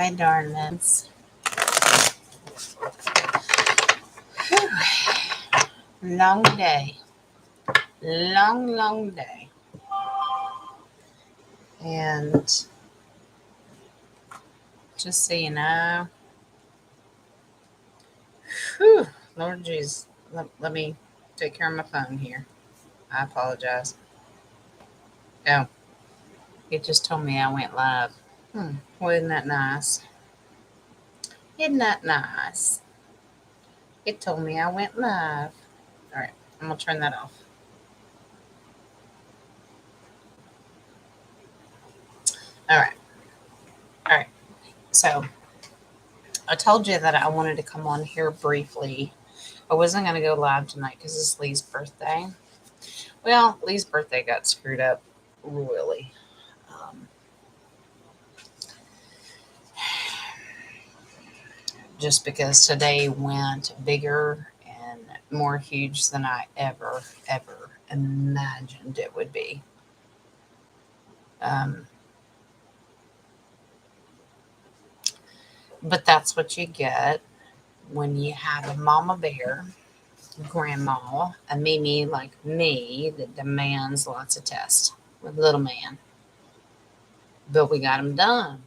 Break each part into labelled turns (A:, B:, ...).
A: Hi, darlings. Whew. Long day. Long day. And just so you know, whew, Lord Jesus, let me take care of my phone here. I apologize. Oh, it just told me I went live. Well, isn't that nice? Isn't that nice? It told me I went live. All right, I'm going to turn that off. All right. All right. So I told you that I wanted to come on here briefly. I wasn't going to go live tonight because it's Lee's birthday. Well, Lee's birthday got screwed up royally. Just because today went bigger and more huge than I ever imagined it would be. But that's what you get when you have a mama bear, grandma, a Mimi like me that demands lots of tests with little man. But we got him done,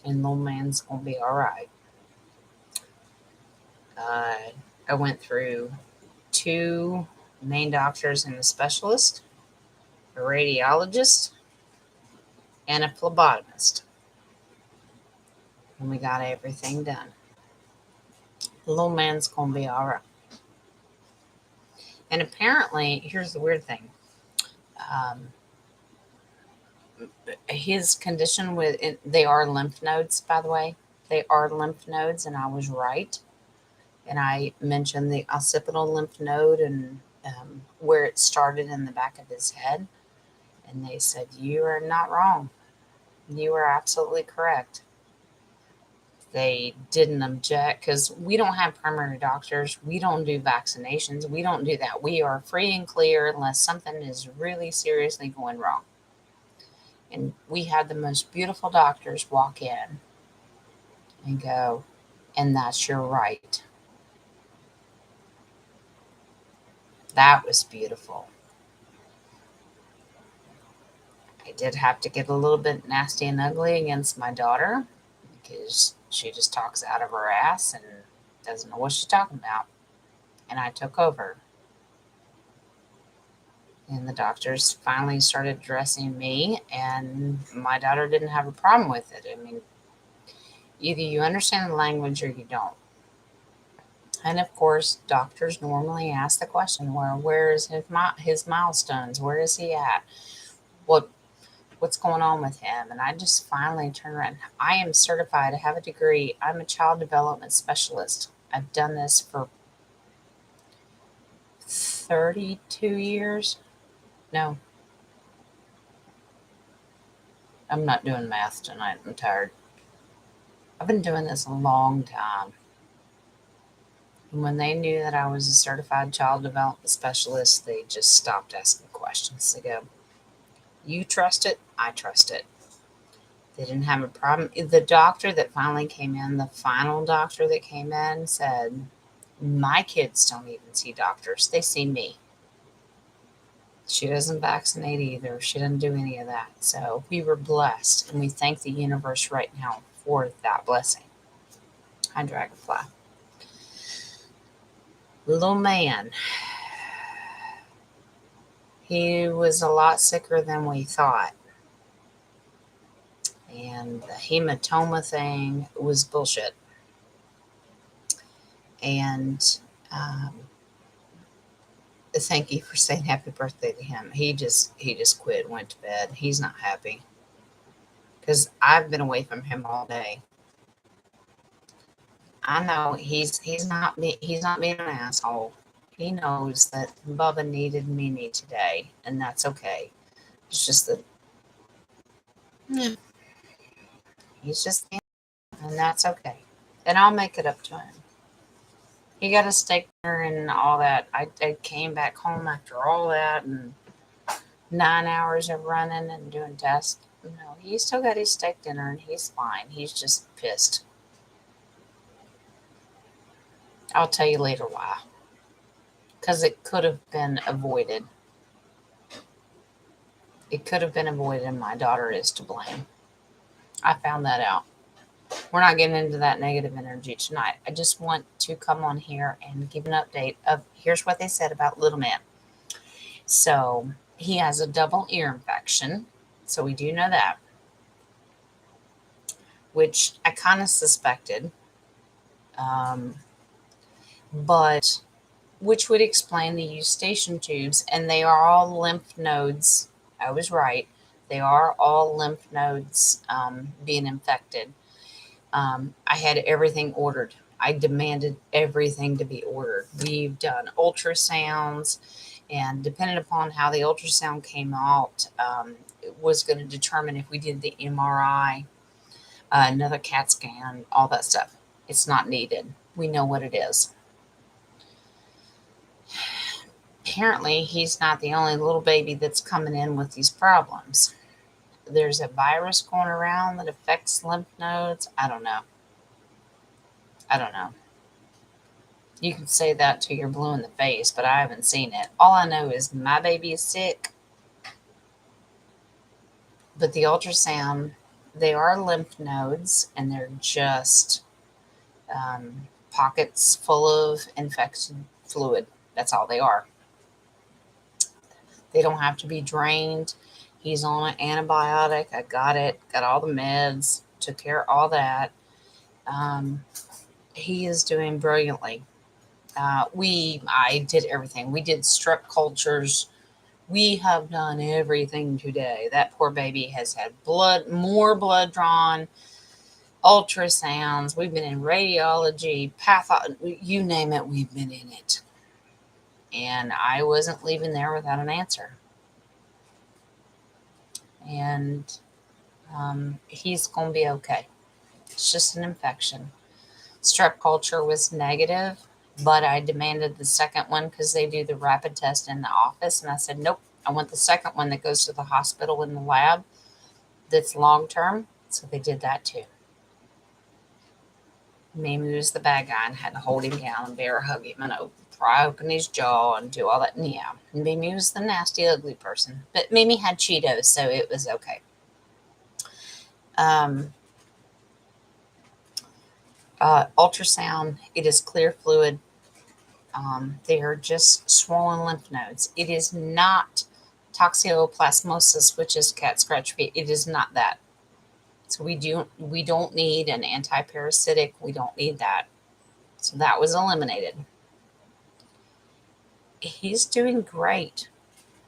A: and little man's gonna be all right. I went through 2 main doctors and a specialist, a radiologist, and a phlebotomist. And we got everything done. The little man's going to be all right. And apparently, here's the weird thing. His condition they are lymph nodes, by the way. They are lymph nodes, and I was right. And I mentioned the occipital lymph node and where it started in the back of his head. And they said, you are not wrong. You are absolutely correct. They didn't object because we don't have primary doctors. We don't do vaccinations. We don't do that. We are free and clear unless something is really seriously going wrong. And we had the most beautiful doctors walk in and go, and that's your right. That was beautiful. I did have to get a little bit nasty and ugly against my daughter because she just talks out of her ass and doesn't know what she's talking about. And I took over. And the doctors finally started dressing me, and my daughter didn't have a problem with it. I mean, either you understand the language or you don't. And of course, doctors normally ask the question, well, where is his milestones? Where is he at? What's going on with him? And I just finally turned around. I am certified. I have a degree. I'm a child development specialist. I've done this for 32 years. No, I'm not doing math tonight. I'm tired. I've been doing this a long time. And when they knew that I was a certified child development specialist, they just stopped asking questions. They go, you trust it, I trust it. They didn't have a problem. The doctor that finally came in, the final doctor that came in, said, my kids don't even see doctors. They see me. She doesn't vaccinate either. She doesn't do any of that. So we were blessed, and we thank the universe right now for that blessing. Hi, Dragonfly. Little man. He was a lot sicker than we thought. And the hematoma thing was bullshit. And thank you for saying happy birthday to him. He just quit, went to bed. He's not happy because I've been away from him all day. I know he's not being an asshole. He knows that Bubba needed Mimi today, and that's okay. It's just that he's just, and that's okay. And I'll make it up to him. He got a steak dinner and all that. I came back home after all that and 9 hours of running and doing tests. No, he still got his steak dinner and he's fine. He's just pissed. I'll tell you later why. Because it could have been avoided. It could have been avoided, and my daughter is to blame. I found that out. We're not getting into that negative energy tonight. I just want to come on here and give an update of here's what they said about little man. So he has a double ear infection. So we do know that, which I kind of suspected, um, but which would explain the eustachian tubes, and they are all lymph nodes. I was right. They are all lymph nodes being infected. I had everything ordered. I demanded everything to be ordered. We've done ultrasounds, and depending upon how the ultrasound came out, it was going to determine if we did the MRI, another CAT scan, all that stuff. It's not needed. We know what it is. Apparently, he's not the only little baby that's coming in with these problems. There's a virus going around that affects lymph nodes. I don't know. I don't know. You can say that till you're blue in the face, but I haven't seen it. All I know is my baby is sick, but the ultrasound, they are lymph nodes and they're just pockets full of infected fluid. That's all they are. They don't have to be drained. He's on an antibiotic. I got it, got all the meds, took care of all that. He is doing brilliantly. I did everything. We did strep cultures. We have done everything today. That poor baby has had more blood drawn, ultrasounds. We've been in radiology, you name it, we've been in it. And I wasn't leaving there without an answer. And he's going to be okay. It's just an infection. Strep culture was negative, but I demanded the second one because they do the rapid test in the office. And I said, nope, I want the second one that goes to the hospital in the lab that's long term. So they did that too. Mimi was the bad guy and had to hold him down and bear hug him and pry open his jaw and do all that. And yeah, Mimi was the nasty, ugly person. But Mimi had Cheetos, so it was okay. Ultrasound, it is clear fluid. They are just swollen lymph nodes. It is not toxoplasmosis, which is cat scratch feet. It is not that. So we don't need an antiparasitic. We don't need that. So that was eliminated. He's doing great.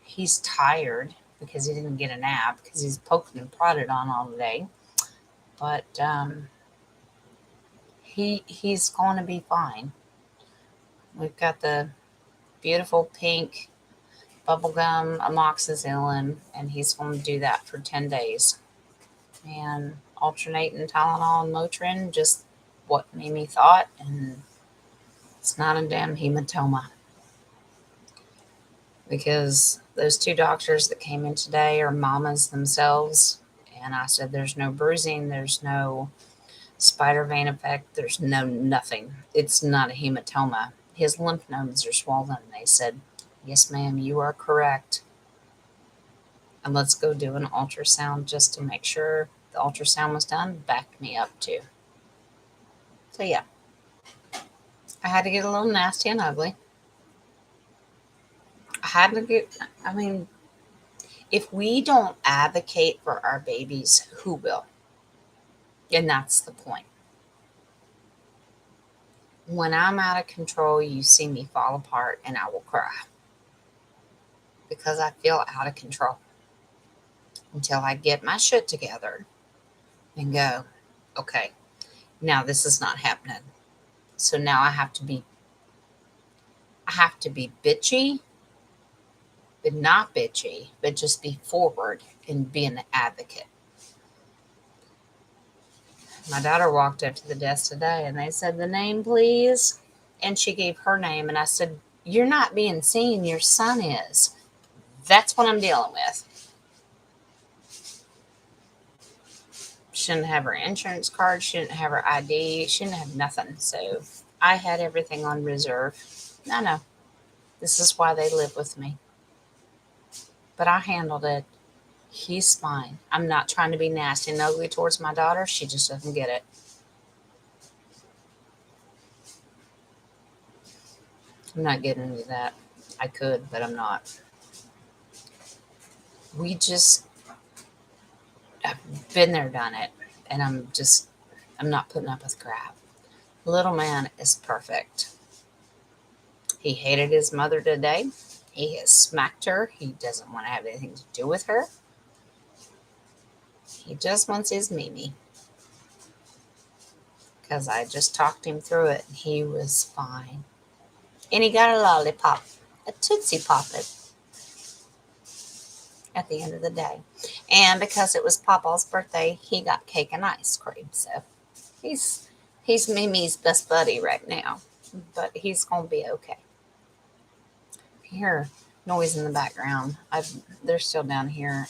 A: He's tired because he didn't get a nap because he's poked and prodded on all day. But he's going to be fine. We've got the beautiful pink bubblegum amoxicillin, and he's going to do that for 10 days. And alternating Tylenol and Motrin, just what Mimi thought, and it's not a damn hematoma. Because those two doctors that came in today are mamas themselves, and I said there's no bruising, there's no spider vein effect, there's no nothing. It's not a hematoma. His lymph nodes are swollen. They said, yes, ma'am, you are correct. And let's go do an ultrasound just to make sure the ultrasound was done. Backed me up too. So yeah, I had to get a little nasty and ugly. I mean, if we don't advocate for our babies, who will? And that's the point. When I'm out of control, you see me fall apart and I will cry because I feel out of control until I get my shit together and go, okay, now this is not happening. So now I have to be bitchy, but not bitchy, but just be forward and be an advocate. My daughter walked up to the desk today and they said, the name, please. And she gave her name. And I said, you're not being seen. Your son is. That's what I'm dealing with. She didn't have her insurance card. She didn't have her ID. She didn't have nothing. So I had everything on reserve. I know. This is why they live with me. But I handled it. He's fine. I'm not trying to be nasty and ugly towards my daughter. She just doesn't get it. I'm not getting into that. I could, but I'm not. We just have been there, done it. And I'm not putting up with crap. Little man is perfect. He hated his mother today. He has smacked her. He doesn't want to have anything to do with her. He just wants his Mimi. Because I just talked him through it and he was fine. And he got a lollipop, a Tootsie Pop at the end of the day. And because it was Papa's birthday, he got cake and ice cream. So he's Mimi's best buddy right now. But he's going to be okay. Hear noise in the background. They're still down here.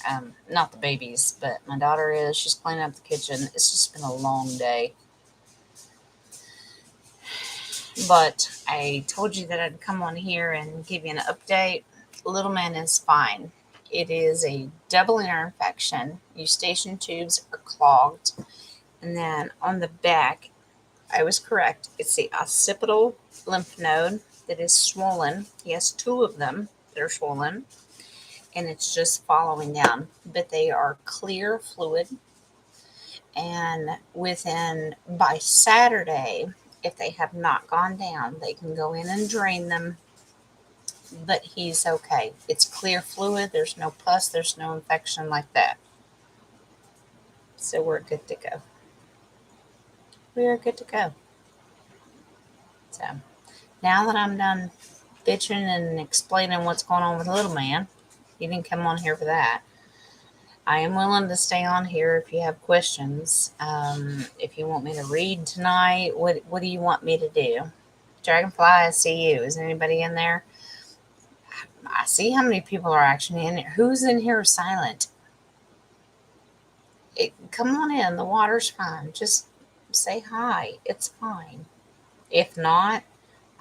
A: Not the babies, but my daughter is. She's cleaning up the kitchen. It's just been a long day. But I told you that I'd come on here and give you an update. Little man is fine. It is a double ear infection. Eustachian tubes are clogged. And then on the back, I was correct. It's the occipital lymph node that is swollen. He has two of them that are swollen. And it's just following down. But they are clear fluid. And by Saturday, if they have not gone down, they can go in and drain them. But he's okay. It's clear fluid. There's no pus. There's no infection like that. So we're good to go. We are good to go. So now that I'm done bitching and explaining what's going on with little man, you didn't come on here for that. I am willing to stay on here if you have questions. If you want me to read tonight, what do you want me to do? Dragonfly, I see you. Is anybody in there? I see how many people are actually in here. Who's in here silent? Come on in. The water's fine. Just say hi. It's fine. If not,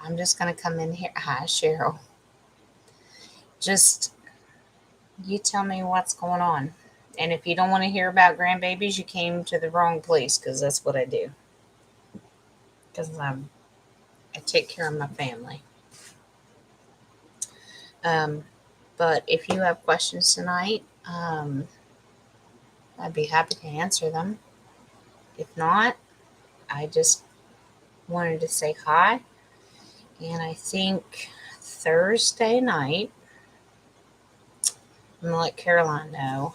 A: I'm just going to come in here. Hi, Cheryl. Just, you tell me what's going on. And if you don't want to hear about grandbabies, you came to the wrong place, because that's what I do. Because I take care of my family. But if you have questions tonight, I'd be happy to answer them. If not, I just wanted to say hi. And I think Thursday night, I'm going to let Caroline know.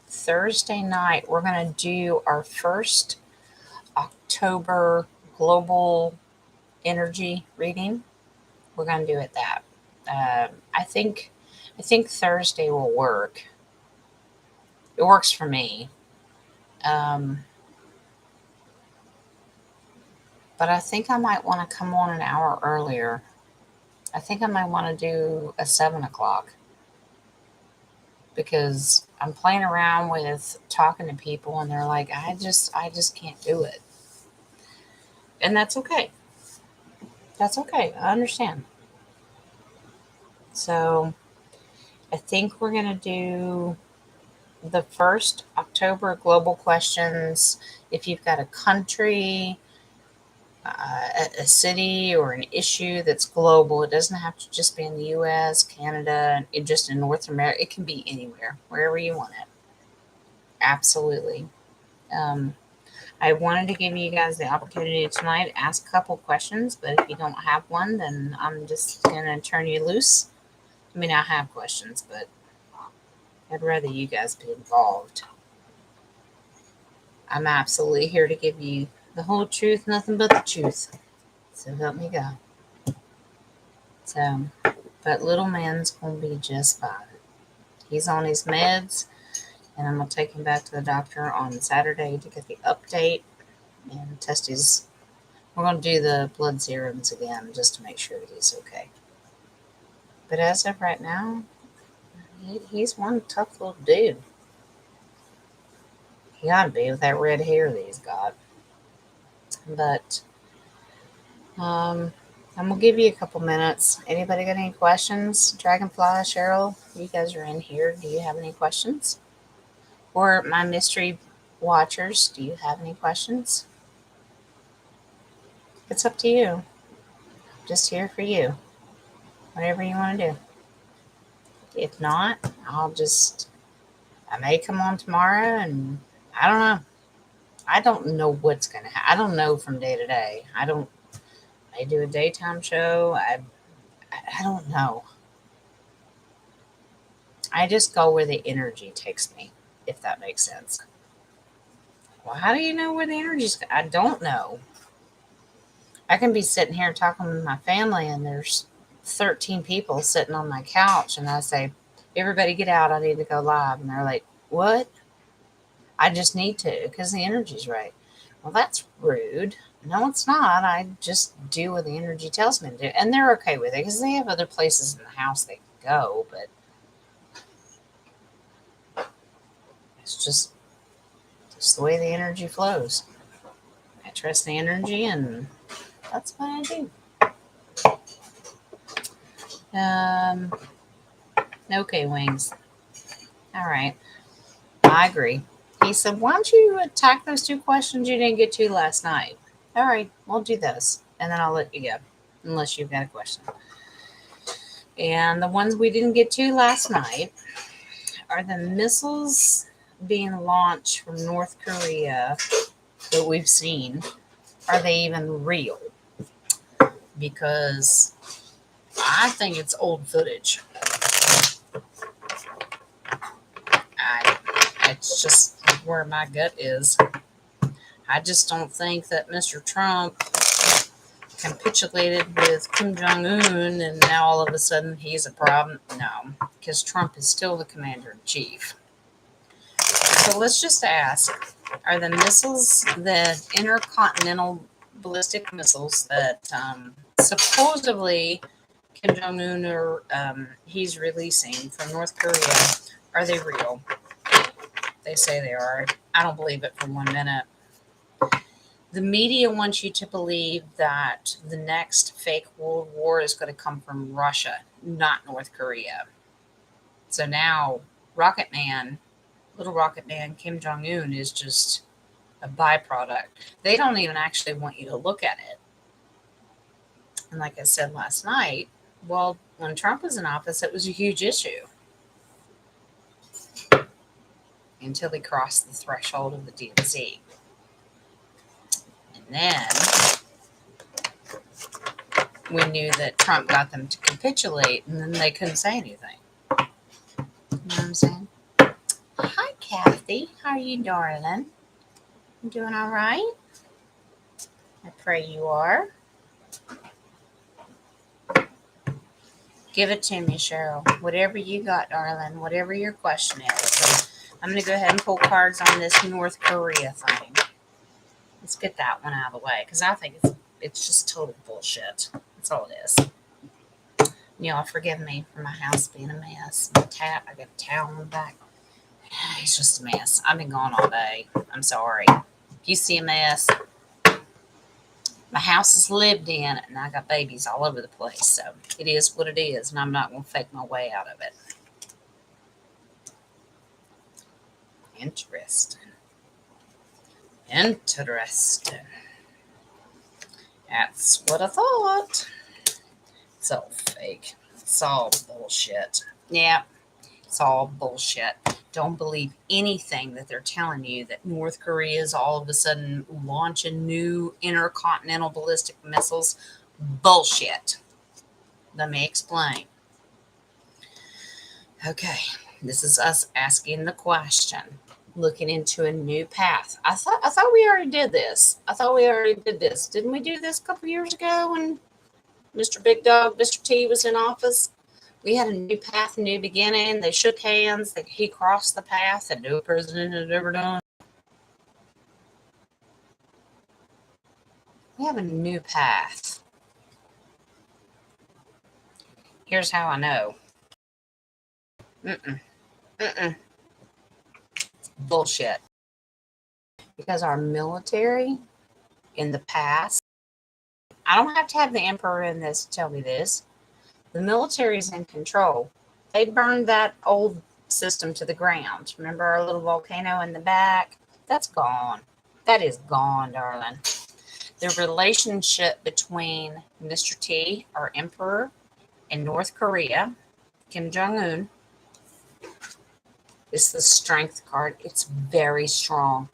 A: Thursday night, we're going to do our first October global energy reading. We're going to do it that. I think Thursday will work. It works for me. But I think I might want to come on an hour earlier. I think I might want to do a 7 o'clock. Because I'm playing around with talking to people and they're like, I just can't do it. And that's okay. That's okay. I understand. So I think we're going to do the first October global questions. If you've got a country, a city, or an issue that's global, it doesn't have to just be in the U.S., Canada, just in North America. It can be anywhere, wherever you want it. Absolutely. I wanted to give you guys the opportunity tonight to ask a couple questions, but if you don't have one, then I'm just going to turn you loose. I mean, I have questions, but I'd rather you guys be involved. I'm absolutely here to give you the whole truth, nothing but the truth. So help me God. So, but little man's going to be just fine. He's on his meds, and I'm going to take him back to the doctor on Saturday to get the update and test his. We're going to do the blood serums again just to make sure that he's okay. But as of right now, he's one tough little dude. He gotta be with that red hair that he's got. But I'm gonna give you a couple minutes. Anybody got any questions? Dragonfly, Cheryl, you guys are in here. Do you have any questions? Or my mystery watchers, do you have any questions? It's up to you. Just here for you. Whatever you want to do. If not, I may come on tomorrow and I don't know. I don't know what's going to happen. I don't know from day to day. I do a daytime show. I don't know. I just go where the energy takes me, if that makes sense. Well, how do you know where the energy's going? I don't know. I can be sitting here talking with my family and there's 13 people sitting on my couch and I say, everybody get out. I need to go live. And they're like, what? I just need to because the energy's right. Well, that's rude. No, it's not. I just do what the energy tells me to do. And they're okay with it because they have other places in the house they can go. But it's just the way the energy flows. I trust the energy and that's what I do. Okay, Wings. All right. I agree. He said, why don't you attack those two questions you didn't get to last night? All right, we'll do those. And then I'll let you go, unless you've got a question. And the ones we didn't get to last night are the missiles being launched from North Korea that we've seen. Are they even real? Because I think it's old footage. It's just where my gut is. I just don't think that Mr. Trump capitulated with Kim Jong-un and now all of a sudden he's a problem. No, because Trump is still the commander-in-chief. So let's just ask, are the missiles, the intercontinental ballistic missiles that supposedly Kim Jong-un or he's releasing from North Korea, are they real? They say they are. I don't believe it for 1 minute. The media wants you to believe that the next fake world war is going to come from Russia, not North Korea. So now little Rocket Man Kim Jong-un is just a byproduct. They don't even actually want you to look at it. And like I said last night, well, when Trump was in office, it was a huge issue. Until he crossed the threshold of the DNC. And then we knew that Trump got them to capitulate, and then they couldn't say anything. You know what I'm saying? Hi, Kathy. How are you, darling? You doing all right? I pray you are. Give it to me, Cheryl. Whatever you got, darling. Whatever your question is. So I'm going to go ahead and pull cards on this North Korea thing. Let's get that one out of the way because I think it's just total bullshit. That's all it is. Y'all forgive me for my house being a mess. I got a towel on the back. It's just a mess. I've been gone all day. I'm sorry. If you see a mess, my house is lived in and I got babies all over the place. So it is what it is, and I'm not going to fake my way out of it. Interesting. That's what I thought. It's all fake. It's all bullshit. Yeah, it's all bullshit. Don't believe anything that they're telling you that North Korea is all of a sudden launching new intercontinental ballistic missiles. Bullshit. Let me explain. Okay, this is us asking the question, looking into a new path. I thought we already did this. Didn't we do this a couple years ago when Mr. Big Dog, Mr. T was in office? We had a new path, a new beginning. They shook hands. He crossed the path that no president had ever done. We have a new path. Here's how I know. Bullshit. because our military in the past, I don't have to have the emperor in this to tell me this. The military is in control. They burned that old system to the ground. Remember our little volcano in the back? That's gone. That is gone, darling. The relationship between Mr. T, our emperor, and North Korea, Kim Jong Un, is the strength card. It's very strong.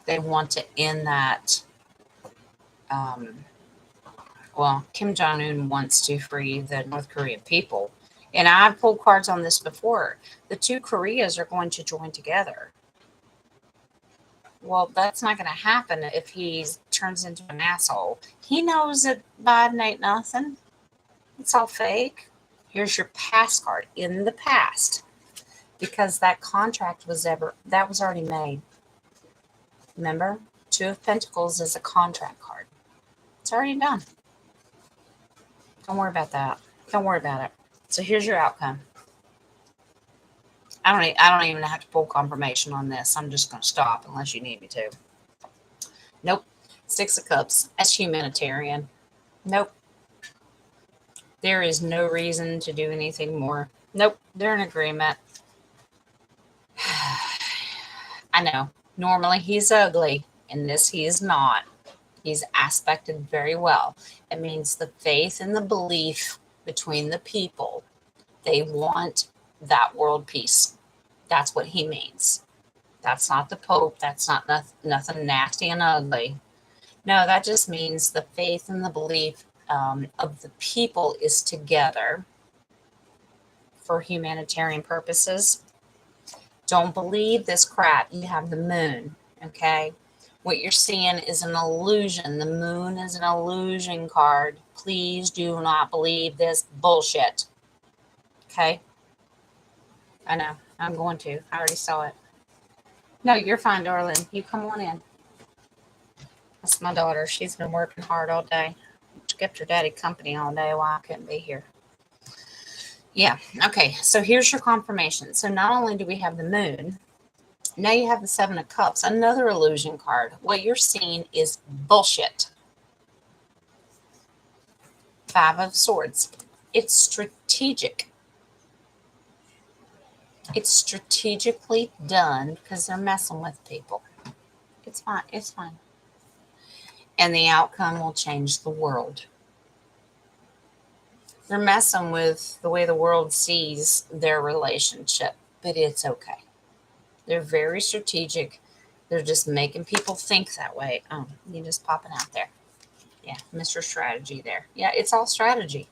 A: They want to end that. Well, Kim Jong Un wants to free the North Korean people. And I've pulled cards on this before. The two Koreas are going to join together. Well, that's not going to happen if he turns into an asshole. He knows that Biden ain't nothing. It's all fake. Here's your past card in the past, because that contract was already made. Remember, Two of Pentacles is a contract card. It's already done. Don't worry about that. Don't worry about it. So here's your outcome. I don't even have to pull confirmation on this. I'm just going to stop unless you need me to. Nope. Six of Cups. That's humanitarian. Nope. There is no reason to do anything more. Nope. They're in agreement. I know. Normally he's ugly. In this he is not. He's aspected very well. It means the faith and the belief between the people. They want that world peace. That's what he means. That's not the Pope. That's not nothing nasty and ugly. No, that just means the faith and the belief of the people is together for humanitarian purposes. Don't believe this crap. You have the moon, okay? What you're seeing is an illusion. The moon is an illusion card. Please do not believe this bullshit. Okay? I know. I'm going to. I already saw it. No, you're fine, darling. You come on in. That's my daughter. She's been working hard all day. She kept her daddy company all day while I couldn't be here. Yeah. Okay. So here's your confirmation. So not only do we have the moon, now you have the Seven of Cups, another illusion card. What you're seeing is bullshit. Five of Swords. It's strategic. It's strategically done because they're messing with people. It's fine. It's fine. And the outcome will change the world. They're messing with the way the world sees their relationship, but it's okay. They're very strategic. They're just making people think that way. Oh, you're just popping out there. Yeah, Mr. Strategy there. Yeah, it's all strategy.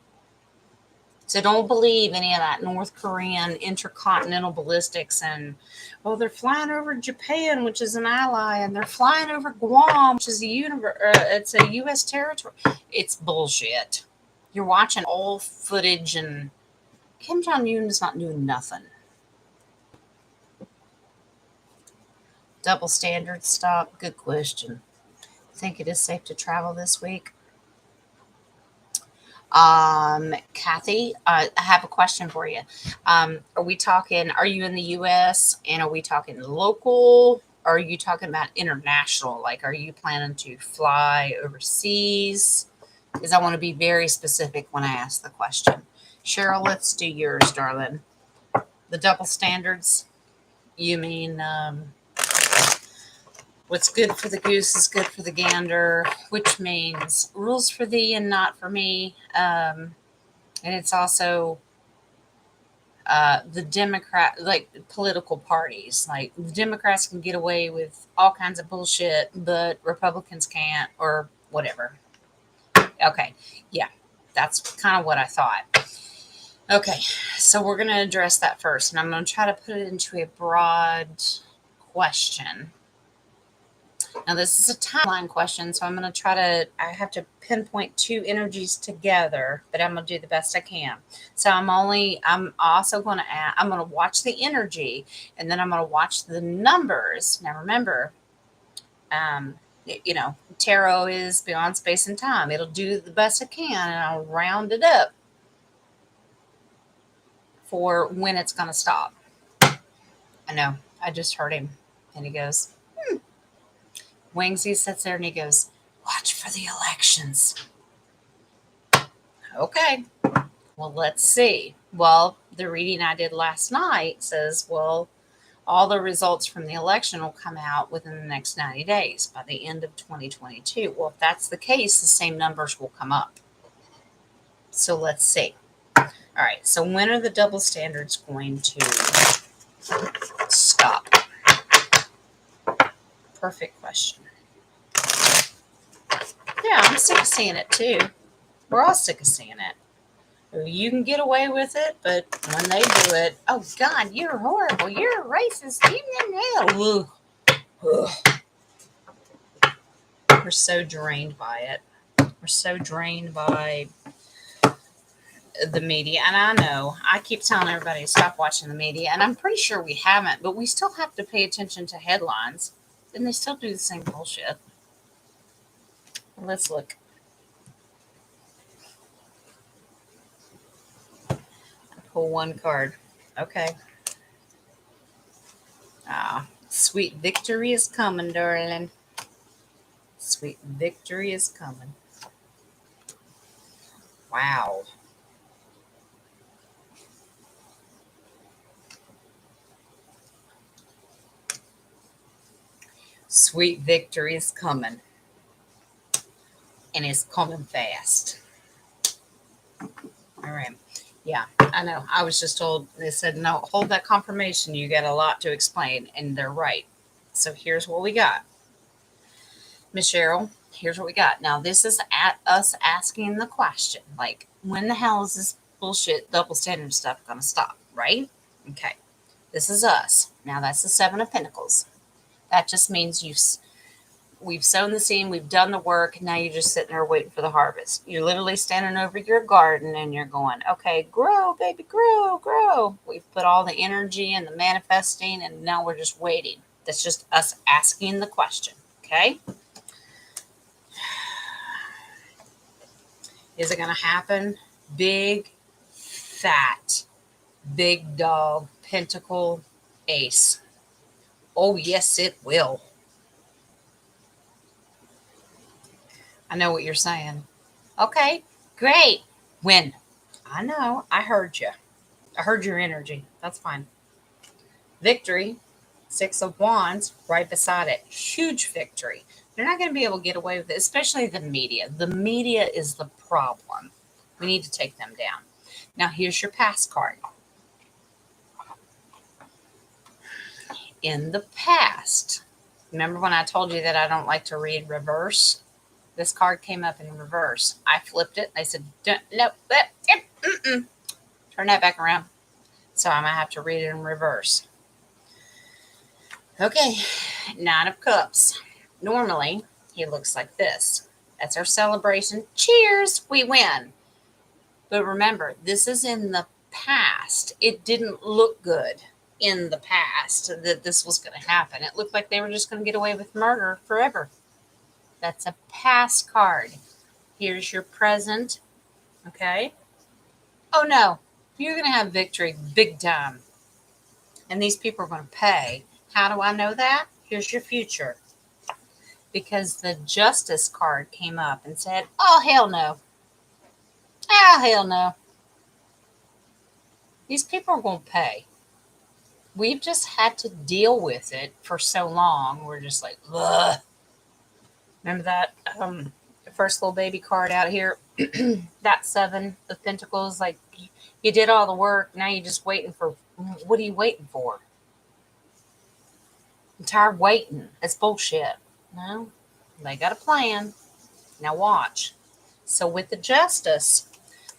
A: So don't believe any of that North Korean intercontinental ballistics and, oh, they're flying over Japan, which is an ally, and they're flying over Guam, which is it's a U.S. territory. It's bullshit. You're watching old footage, and Kim Jong-un is not doing nothing. Double standard stop. Good question. Think it is safe to travel this week? Kathy, I have a question for you. Are you in the US and are we talking local? Or are you talking about international? Like, are you planning to fly overseas? Because I want to be very specific when I ask the question. Cheryl, let's do yours, darling. The double standards, you mean, what's good for the goose is good for the gander, which means rules for thee and not for me. And it's also the Democrat, like political parties. Like the Democrats can get away with all kinds of bullshit, but Republicans can't, or whatever. Okay, yeah, that's kind of what I thought. Okay, so we're going to address that first, and I'm going to try to put it into a broad question. Now, this is a timeline question, so I have to pinpoint two energies together, but I'm going to do the best I can. So I'm also going to watch the energy, and then I'm going to watch the numbers. Now, remember, tarot is beyond space and time. It'll do the best it can, and I'll round it up for when it's going to stop. I know. I just heard him. And he goes, Wingsy sits there and he goes, watch for the elections. Okay. Well, let's see. Well, the reading I did last night says, well, all the results from the election will come out within the next 90 days by the end of 2022. Well, if that's the case, the same numbers will come up. So let's see. All right. So when are the double standards going to stop? Perfect question. Yeah, I'm sick of seeing it too. We're all sick of seeing it. You can get away with it, but when they do it, oh God, you're horrible. You're a racist. Ugh. We're so drained by it. We're so drained by the media. And I know I keep telling everybody to stop watching the media, and I'm pretty sure we haven't, but we still have to pay attention to headlines, and they still do the same bullshit. Let's look. Pull one card. Okay. Sweet victory is coming, darling. Sweet victory is coming. Wow. Sweet victory is coming. And it's coming fast. All right. Yeah, I know. I was just told, they said, no, hold that confirmation. You got a lot to explain. And they're right. So here's what we got. Miss Cheryl, here's what we got. Now, this is at us asking the question, like, when the hell is this bullshit double standard stuff going to stop, right? Okay. This is us. Now, that's the Seven of Pentacles. That just means we've sown the seed, we've done the work, now you're just sitting there waiting for the harvest. You're literally standing over your garden and you're going, okay, grow, baby, grow, grow. We've put all the energy and the manifesting, and now we're just waiting. That's just us asking the question, okay? Is it going to happen? Big, fat, big dog, pentacle, ace. Oh, yes, it will. I know what you're saying. Okay, great. When? I know. I heard you. I heard your energy. That's fine. Victory. Six of Wands right beside it. Huge victory. They're not going to be able to get away with it, especially the media. The media is the problem. We need to take them down. Now, here's your pass card. In the past, remember when I told you that I don't like to read reverse? This card came up in reverse. I flipped it. They said, no, turn that back around. So I'm going to have to read it in reverse. Okay, Nine of Cups. Normally, he looks like this. That's our celebration. Cheers, we win. But remember, this is in the past. It didn't look good in the past that this was going to happen. It looked like they were just going to get away with murder forever. That's a pass card. Here's your present. Okay. Oh no, you're going to have victory big time. And these people are going to pay. How do I know that? Here's your future. Because the Justice card came up and said, oh, hell no. Oh, hell no. These people are going to pay. We've just had to deal with it for so long. We're just like, ugh. Remember that first little baby card out here? That Seven of Pentacles. Like, you did all the work. Now you're just waiting for, what are you waiting for? I'm tired of waiting. It's bullshit. No, they got a plan. Now watch. So with the Justice,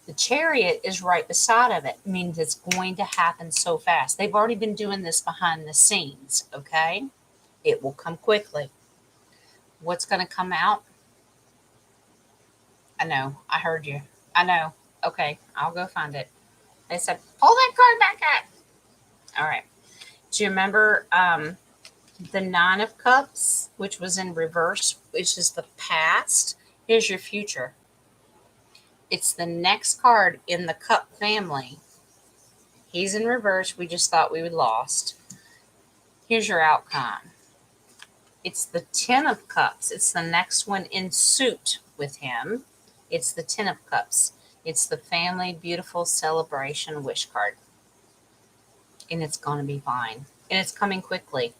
A: the Chariot is right beside of it. It means it's going to happen so fast. They've already been doing this behind the scenes, okay? It will come quickly. What's going to come out? I know. I heard you. I know. Okay, I'll go find it. They said, pull that card back up. All right. Do you remember the Nine of Cups, which was in reverse, which is the past? Here's your future. It's the next card in the Cup family. He's in reverse. We just thought we would lost. Here's your outcome. It's the Ten of Cups. It's the next one in suit with him. It's the Ten of Cups. It's the family, beautiful celebration wish card. And it's going to be fine. And it's coming quickly.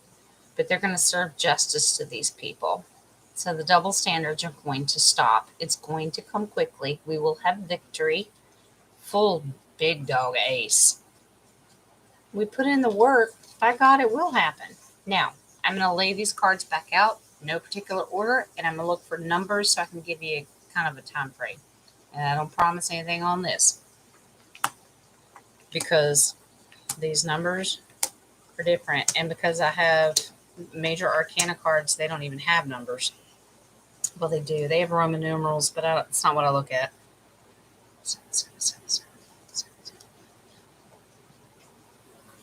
A: But they're going to serve justice to these people. So the double standards are going to stop. It's going to come quickly. We will have victory. Full big dog ace. We put in the work. By God, it will happen. Now, I'm going to lay these cards back out, no particular order, and I'm going to look for numbers so I can give you kind of a time frame. And I don't promise anything on this because these numbers are different. And because I have major arcana cards, they don't even have numbers. Well, they do. They have Roman numerals, but it's not what I look at. 7, 7, 7, 7, 7, 7.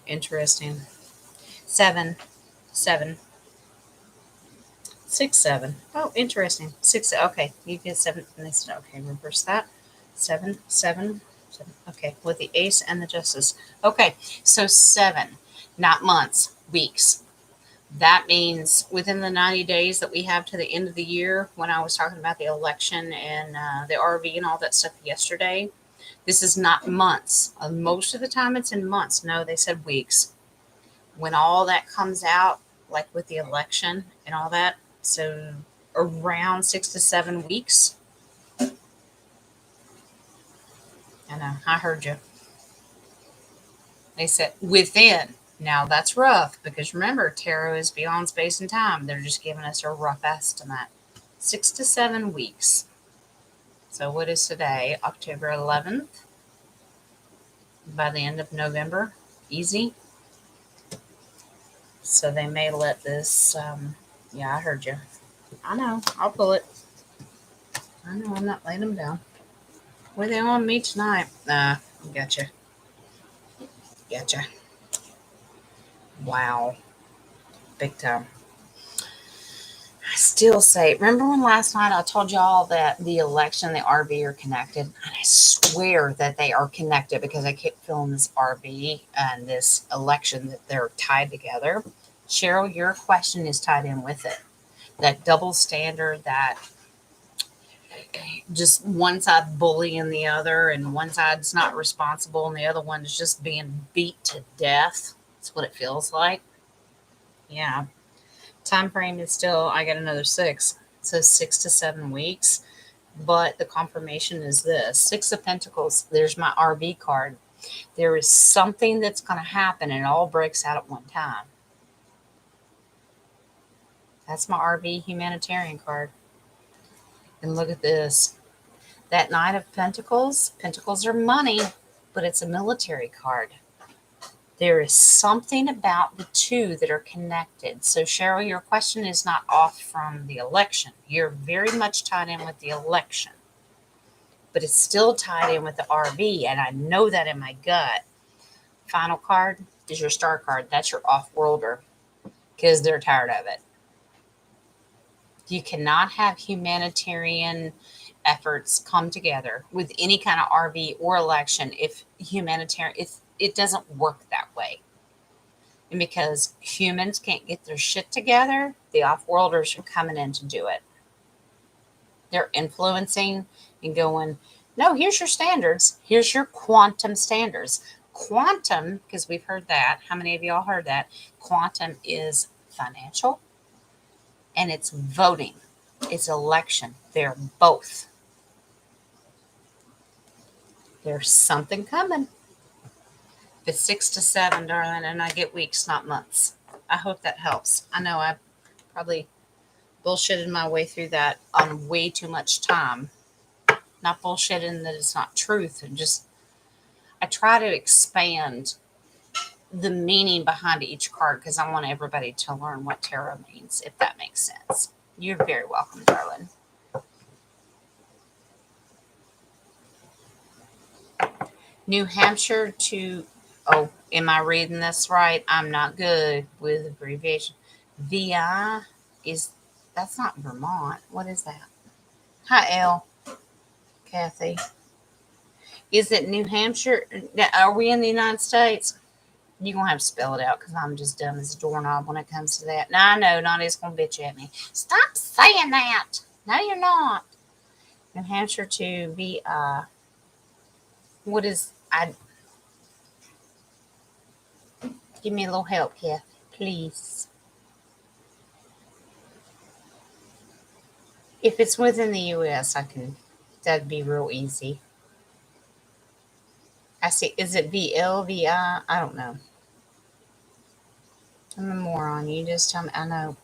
A: Interesting. 7, 7. 6, 7. Oh, interesting. 6. Okay, you get 7. And they said, okay, reverse that. 7, 7, 7. Okay, with the ace and the justice. Okay, so 7, not months, weeks. That means within the 90 days that we have to the end of the year, when I was talking about the election and the RV and all that stuff yesterday, this is not months. Most of the time it's in months. No, they said weeks. When all that comes out, like with the election and all that, so around 6 to 7 weeks. I know, I heard you. They said within. Now that's rough because remember, tarot is beyond space and time. They're just giving us a rough estimate. 6 to 7 weeks. So what is today? October 11th. By the end of November. Easy. So they may let this, yeah, I heard you. I know, I'll pull it. I know, I'm not laying them down. What do they want me tonight? Gotcha. Gotcha. Wow. Big time. I still say, remember when last night I told y'all that the election and the RV are connected? And I swear that they are connected because I kept feeling this RV and this election that they're tied together. Cheryl, your question is tied in with it. That double standard, that just one side bullying the other and one side's not responsible and the other one is just being beat to death. That's what it feels like. Yeah. Time frame is still, I got another 6. So 6 to 7 weeks. But the confirmation is this 6 of Pentacles. There's my RV card. There is something that's going to happen and it all breaks out at one time. That's my RV humanitarian card. And look at this. That Knight of Pentacles. Pentacles are money, but it's a military card. There is something about the two that are connected. So, Cheryl, your question is not off from the election. You're very much tied in with the election. But it's still tied in with the RV, and I know that in my gut. Final card is your star card. That's your off-worlder because they're tired of it. You cannot have humanitarian efforts come together with any kind of RV or election if it doesn't work that way. And because humans can't get their shit together, the off-worlders are coming in to do it. They're influencing and going, no, here's your standards. Here's your quantum standards. Quantum, because we've heard that. How many of y'all heard that? Quantum is financial and it's voting. It's election. They're both. There's something coming. It's 6 to 7, darling, and I get weeks, not months. I hope that helps. I know I probably bullshitted my way through that on way too much time. Not bullshitting that it's not truth, and just I try to expand the meaning behind each card because I want everybody to learn what tarot means, if that makes sense. You're very welcome, darling. New Hampshire to, oh, am I reading this right? I'm not good with abbreviation. VI is, that's not Vermont. What is that? Hi, Elle. Kathy. Is it New Hampshire? Are we in the United States? You're going to have to spell it out because I'm just dumb as a doorknob when it comes to that. Now, I know Nadia's going to bitch at me. Stop saying that. No, you're not. New Hampshire to VI. What is, give me a little help here, please. If it's within the U.S., that'd be real easy. I see, is it VL, VI? I don't know. I'm a moron. You just tell me. I know.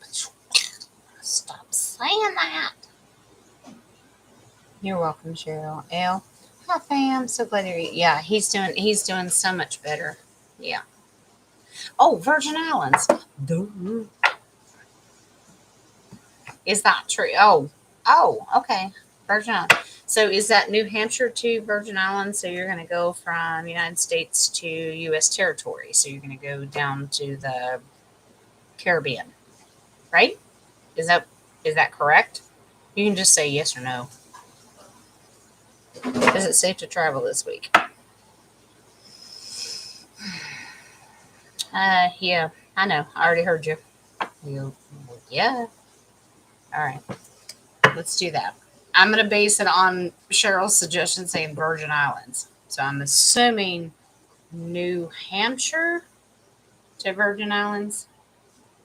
A: Stop saying that. You're welcome, Cheryl. L. Hi, fam. So glad you're. Yeah, he's doing so much better. Yeah. Oh, Virgin Islands. Duh. Is that true? Oh, okay. Virgin Islands. So is that New Hampshire to Virgin Islands? So you're going to go from United States to U.S. territory. So you're going to go down to the Caribbean, right? Is that correct? You can just say yes or no. Is it safe to travel this week? Yeah, I know. I already heard you. Yeah. All right. Let's do that. I'm going to base it on Cheryl's suggestion saying Virgin Islands. So I'm assuming New Hampshire to Virgin Islands.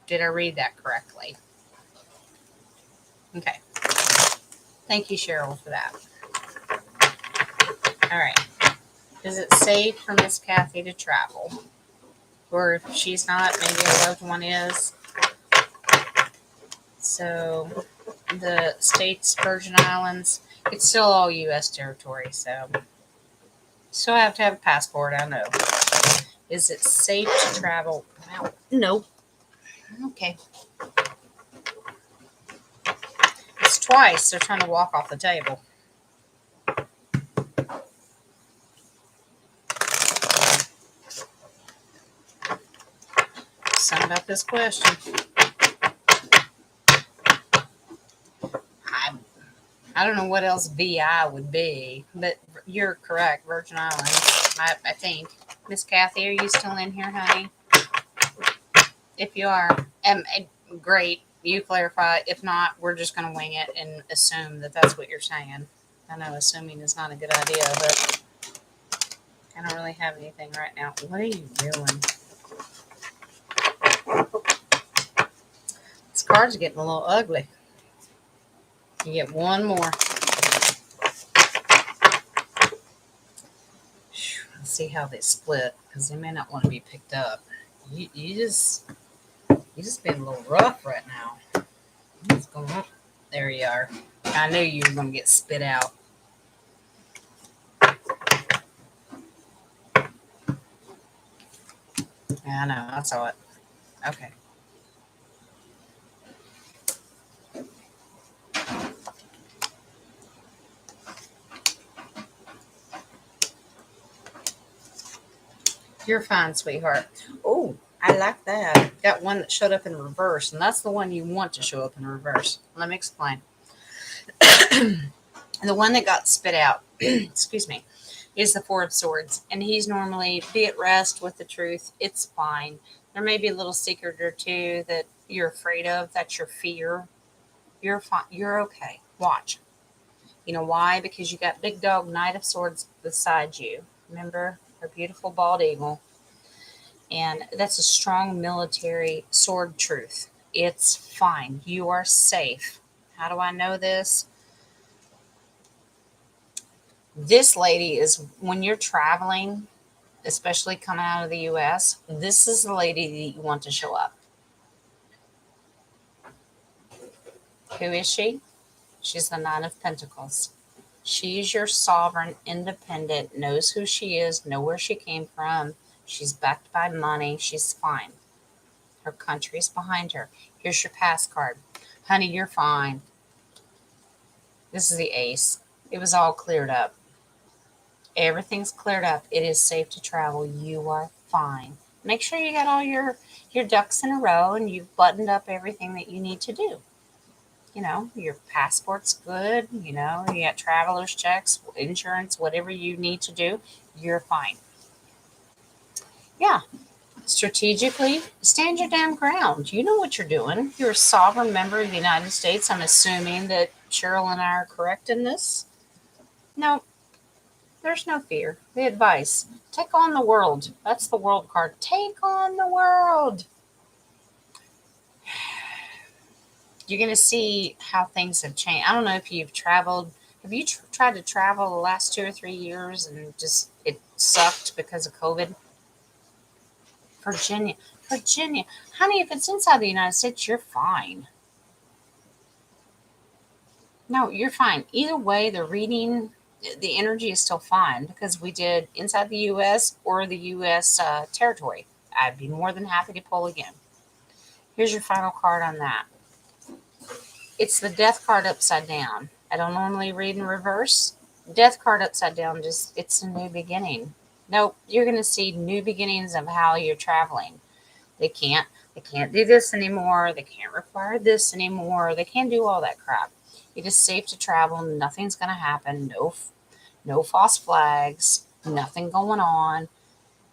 A: Did I read that correctly? Okay. Thank you, Cheryl, for that. All right. Is it safe for Miss Kathy to travel? Or if she's not, maybe a loved one is. So the states, Virgin Islands, it's still all U.S. territory, so still have to have a passport, I know. Is it safe to travel? Well, no. Okay. It's twice. They're trying to walk off the table. Something about this question. I don't know what else VI would be, but you're correct. Virgin Islands, I think. Miss Kathy, are you still in here, honey? If you are, great. You clarify. If not, we're just going to wing it and assume that that's what you're saying. I know assuming is not a good idea, but I don't really have anything right now. What are you doing? This card's getting a little ugly. You get one more. Let's see how they split, because they may not want to be picked up. You just being a little rough right now. What's going on? There you are. I knew you were going to get spit out. Yeah, I know. I saw it. Okay. You're fine, sweetheart. Oh, I like that. Got one that showed up in reverse, and that's the one you want to show up in reverse. Let me explain. The one that got spit out, excuse me, is the Four of Swords. And he's normally, be at rest with the truth. It's fine. There may be a little secret or two that you're afraid of. That's your fear. You're fine. You're okay. Watch. You know why? Because you got Big Dog Knight of Swords beside you. Remember? Her beautiful bald eagle. And that's a strong military sword truth. It's fine. You are safe. How do I know this? This lady is, when you're traveling, especially coming out of the U.S., this is the lady that you want to show up. Who is she? She's the Nine of Pentacles. She's your sovereign, independent, knows who she is, know where she came from. She's backed by money. She's fine. Her country's behind her. Here's your pass card. Honey, you're fine. This is the ace. It was all cleared up. Everything's cleared up. It is safe to travel. You are fine. Make sure you got all your ducks in a row and you've buttoned up everything that you need to do. You know, your passport's good. You know, you got traveler's checks, insurance, whatever you need to do. You're fine. Yeah. Strategically, stand your damn ground. You know what you're doing. You're a sovereign member of the United States. I'm assuming that Cheryl and I are correct in this. No, there's no fear. The advice: take on the world. That's the world card. Take on the world. You're going to see how things have changed. I don't know if you've traveled. Have you tried to travel the last 2 or 3 years and just it sucked because of COVID? Virginia. Virginia. Honey, if it's inside the United States, you're fine. No, you're fine. Either way, the energy is still fine because we did inside the U.S. or the U.S. Territory. I'd be more than happy to pull again. Here's your final card on that. It's the death card upside down. I don't normally read in reverse. Death card upside down, just it's a new beginning. Nope, you're going to see new beginnings of how you're traveling. They can't do this anymore. They can't require this anymore. They can't do all that crap. It is safe to travel. Nothing's going to happen. No false flags. Nothing going on.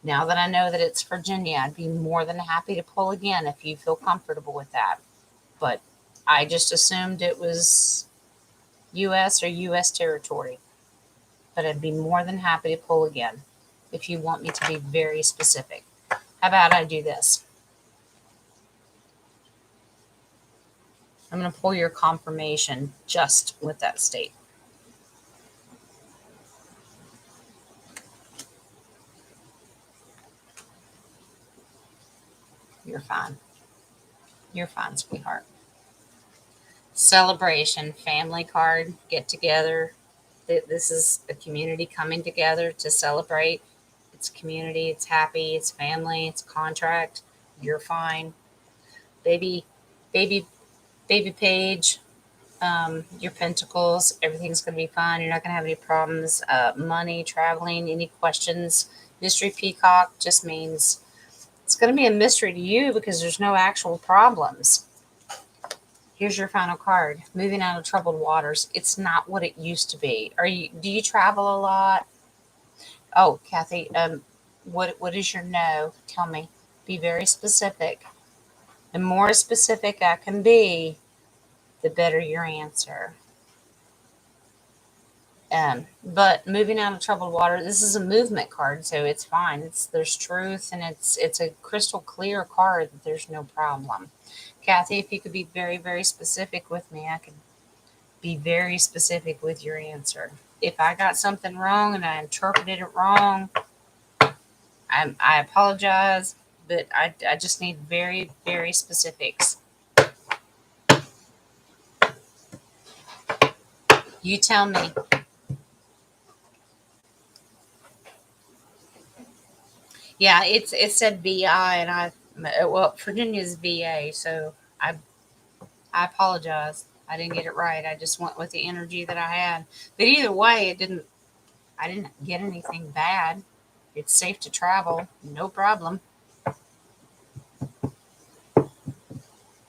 A: Now that I know that it's Virginia, I'd be more than happy to pull again if you feel comfortable with that. But I just assumed it was U.S. or U.S. territory. But I'd be more than happy to pull again if you want me to be very specific. How about I do this? I'm going to pull your confirmation just with that state. You're fine. You're fine, sweetheart. Celebration, family card, get together. This is a community coming together to celebrate. It's community, it's happy, it's family, it's contract. You're fine. Baby, baby, baby page, your pentacles, everything's going to be fine. You're not going to have any problems. Money, traveling, any questions. Mystery peacock just means it's going to be a mystery to you because there's no actual problems. Here's your final card. Moving out of troubled waters. It's not what it used to be. Do you travel a lot? Oh, Kathy, what is your no? Tell me. Be very specific. The more specific I can be, the better your answer. But moving out of troubled water, this is a movement card, so it's fine. There's truth, and it's a crystal clear card that there's no problem. Kathy, if you could be very, very specific with me, I could be very specific with your answer. If I got something wrong and I interpreted it wrong, I apologize, but I just need very, very specifics. You tell me. Yeah, it said VI, and Virginia's VA, so I apologize. I didn't get it right. I just went with the energy that I had. But either way, I didn't get anything bad. It's safe to travel, no problem.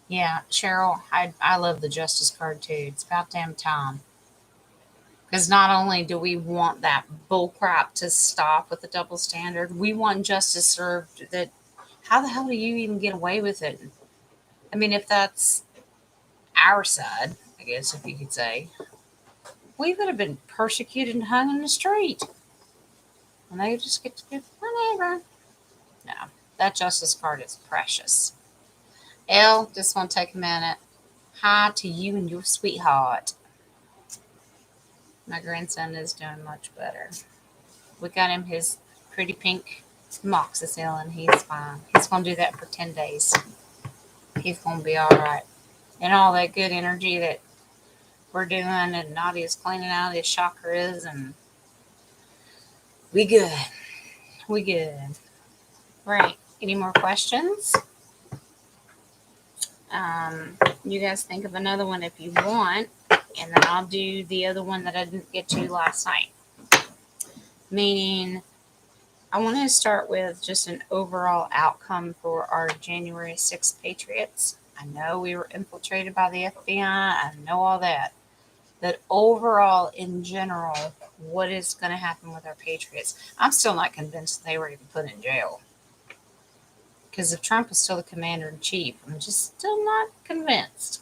A: Yeah, Cheryl, I love the Justice card too. It's about damn time. Because not only do we want that bull crap to stop with the double standard, we want justice served. That how the hell do you even get away with it? I mean, if that's our side, I guess if you could say, we would have been persecuted and hung in the street. And they just get to do whatever. No, that justice card is precious. Elle, just want to take a minute. Hi to you and your sweetheart. My grandson is doing much better. We got him his pretty pink moxicillin. He's fine. He's going to do that for 10 days. He's going to be all right. And all that good energy that we're doing, and Nadia's cleaning out his chakras, and we good. We good. Right. Any more questions? You guys think of another one if you want, and then I'll do the other one that I didn't get to last night. Meaning, I want to start with just an overall outcome for our January 6th Patriots. I know we were infiltrated by the FBI. I know all that. But overall, in general, what is going to happen with our Patriots? I'm still not convinced they were even put in jail. Because if Trump is still the commander in chief, I'm just still not convinced.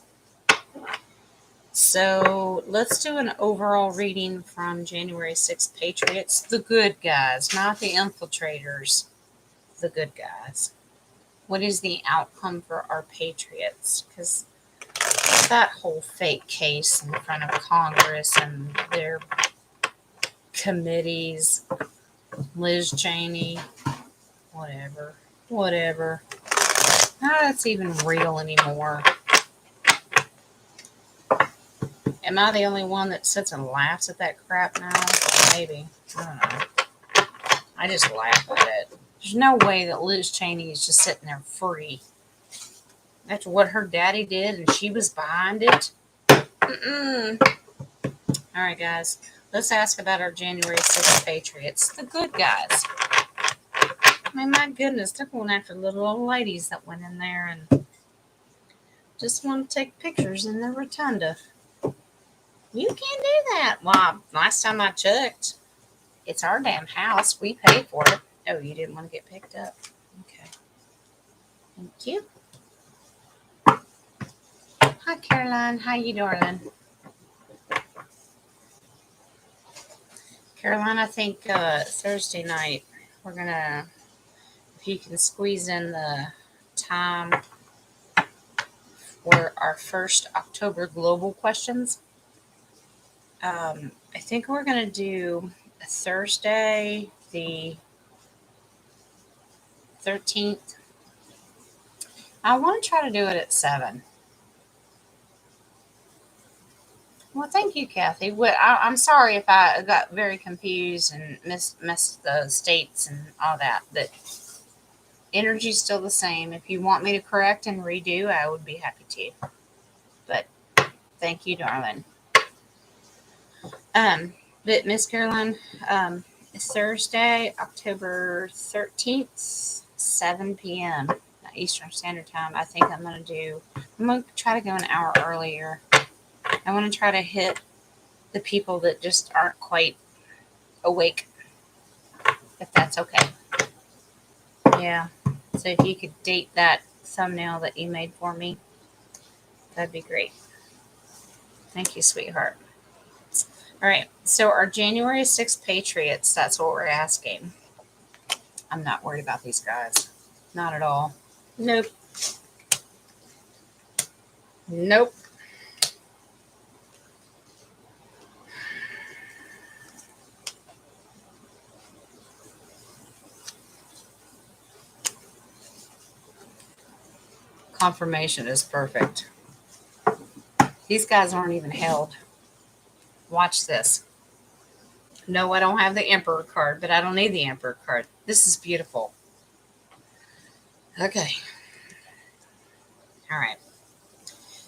A: So let's do an overall reading from January 6th Patriots. The good guys, not the infiltrators. The good guys. What is the outcome for our Patriots? Because that whole fake case in front of Congress and their committees, Liz Cheney, whatever. Not that's even real anymore. Am I the only one that sits and laughs at that crap now? Maybe. I don't know. I just laugh at it. There's no way that Liz Cheney is just sitting there free. That's what her daddy did, and she was behind it. All right, guys. Let's ask about our January 6th Patriots. The good guys. I mean, my goodness, they're going after little old ladies that went in there and just want to take pictures in the rotunda. You can't do that. Well, last time I checked, it's our damn house. We pay for it. Oh, you didn't want to get picked up? Okay. Thank you. Hi, Caroline. How you darling? Caroline, I think Thursday night we're going to, if you can squeeze in the time for our first October global questions, I think we're going to do Thursday, the 13th. I want to try to do it at 7. Well, thank you, Kathy. I'm sorry if I got very confused and missed the states and all that. But energy's still the same. If you want me to correct and redo, I would be happy to. But thank you, darling. But Miss Caroline, Thursday, October 13th, 7 p.m. Eastern Standard Time. I think I'm going to try to go an hour earlier. I want to try to hit the people that just aren't quite awake, if that's okay. Yeah. So if you could date that thumbnail that you made for me, that'd be great. Thank you, sweetheart. All right. So our January 6th Patriots, that's what we're asking. I'm not worried about these guys. Not at all. Nope. Confirmation is perfect. These guys aren't even held. Watch this. No, I don't have the Emperor card, but I don't need the Emperor card. This is beautiful. Okay. All right.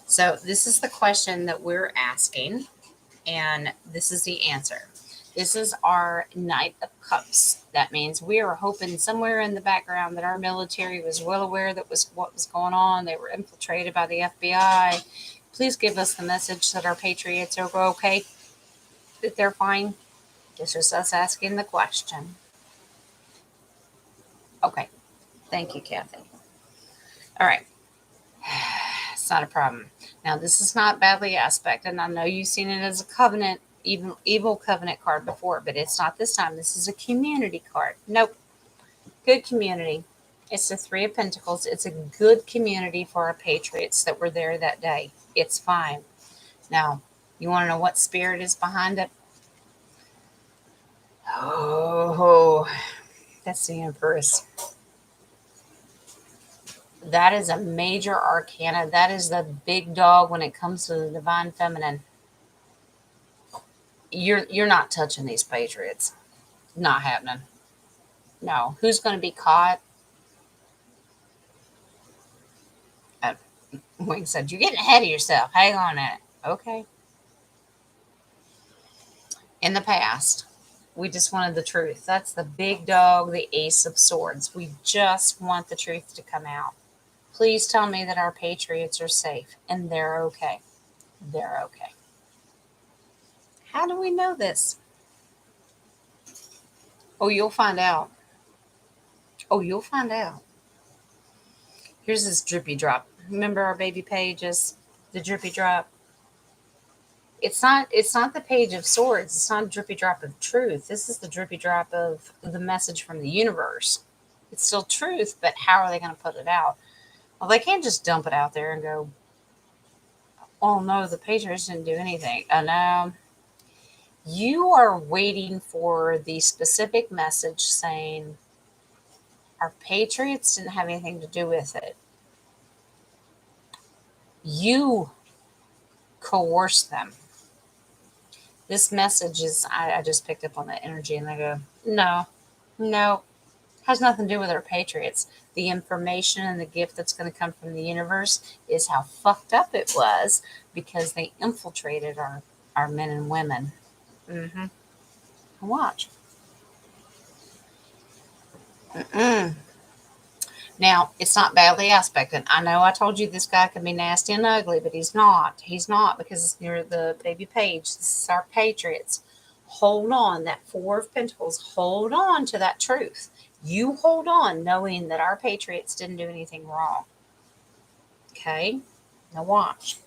A: So this is the question that we're asking, and this is the answer. This is our Knight of Cups. That means we are hoping somewhere in the background that our military was well aware that was what was going on. They were infiltrated by the FBI. Please give us the message that our patriots are okay, that they're fine. This is us asking the question. Okay. Thank you, Kathy. All right. It's not a problem. Now, this is not badly aspect, and I know you've seen it as a covenant, evil covenant card before, but it's not this time. This is a community card. Nope. Good community. It's the 3 of Pentacles. It's a good community for our patriots that were there that day. It's fine. Now, you want to know what spirit is behind it? Oh, that's the Empress. That is a major arcana. That is the big dog when it comes to the divine feminine. You're not touching these patriots. Not happening. No. Who's going to be caught? Wing said, "You're getting ahead of yourself. Hang on a minute." Okay. In the past, we just wanted the truth. That's the big dog, the Ace of Swords. We just want the truth to come out. Please tell me that our patriots are safe and they're okay. They're okay. How do we know this? Oh, you'll find out. Oh, you'll find out. Here's this drippy drop. Remember our baby pages? The drippy drop. It's not the page of swords. It's not a drippy drop of truth. This is the drippy drop of the message from the universe. It's still truth, but how are they going to put it out? Well, they can't just dump it out there and go, oh no, the Patriots didn't do anything. Oh no. You are waiting for the specific message saying our Patriots didn't have anything to do with it. You coerced them. This message is, I just picked up on that energy and I go, no, no, has nothing to do with our Patriots. The information and the gift that's going to come from the universe is how fucked up it was because they infiltrated our men and women. Mm-hmm. Watch. Mm-mm. Now, it's not badly aspected. I know I told you this guy can be nasty and ugly, but he's not. He's not because it's near the baby page. This is our Patriots. Hold on. That Four of Pentacles. Hold on to that truth. You hold on knowing that our Patriots didn't do anything wrong. Okay? Now watch.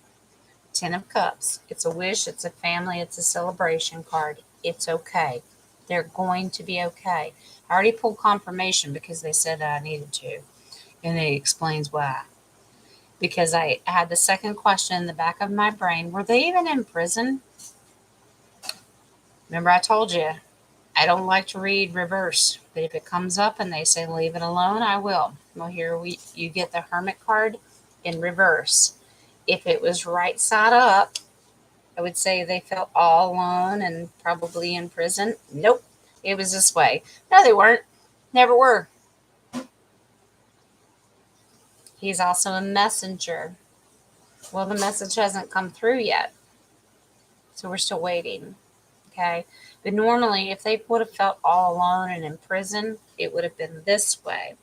A: Ten of Cups. It's a wish. It's a family. It's a celebration card. It's okay. They're going to be okay. I already pulled confirmation because they said I needed to. And it explains why. Because I had the second question in the back of my brain. Were they even in prison? Remember I told you, I don't like to read reverse. But if it comes up and they say leave it alone, I will. Well, here you get the Hermit card in reverse. If it was right side up, I would say they felt all alone and probably in prison. Nope. It was this way. No, they weren't. Never were. He's also a messenger. Well, the message hasn't come through yet. So we're still waiting. Okay. But normally, if they would have felt all alone and in prison, it would have been this way.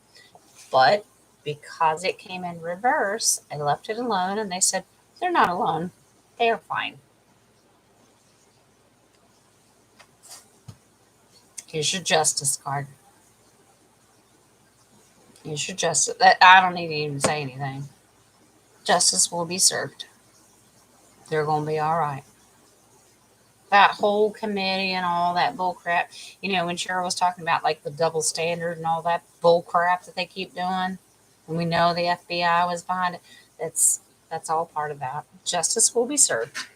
A: But because it came in reverse, I left it alone and they said, they're not alone. They are fine. Here's your justice card. Here's your justice. I don't need to even say anything. Justice will be served. They're going to be all right. That whole committee and all that bull crap. You know, when Cheryl was talking about like the double standard and all that bull crap that they keep doing, and we know the FBI was behind it, that's all part of that. Justice will be served.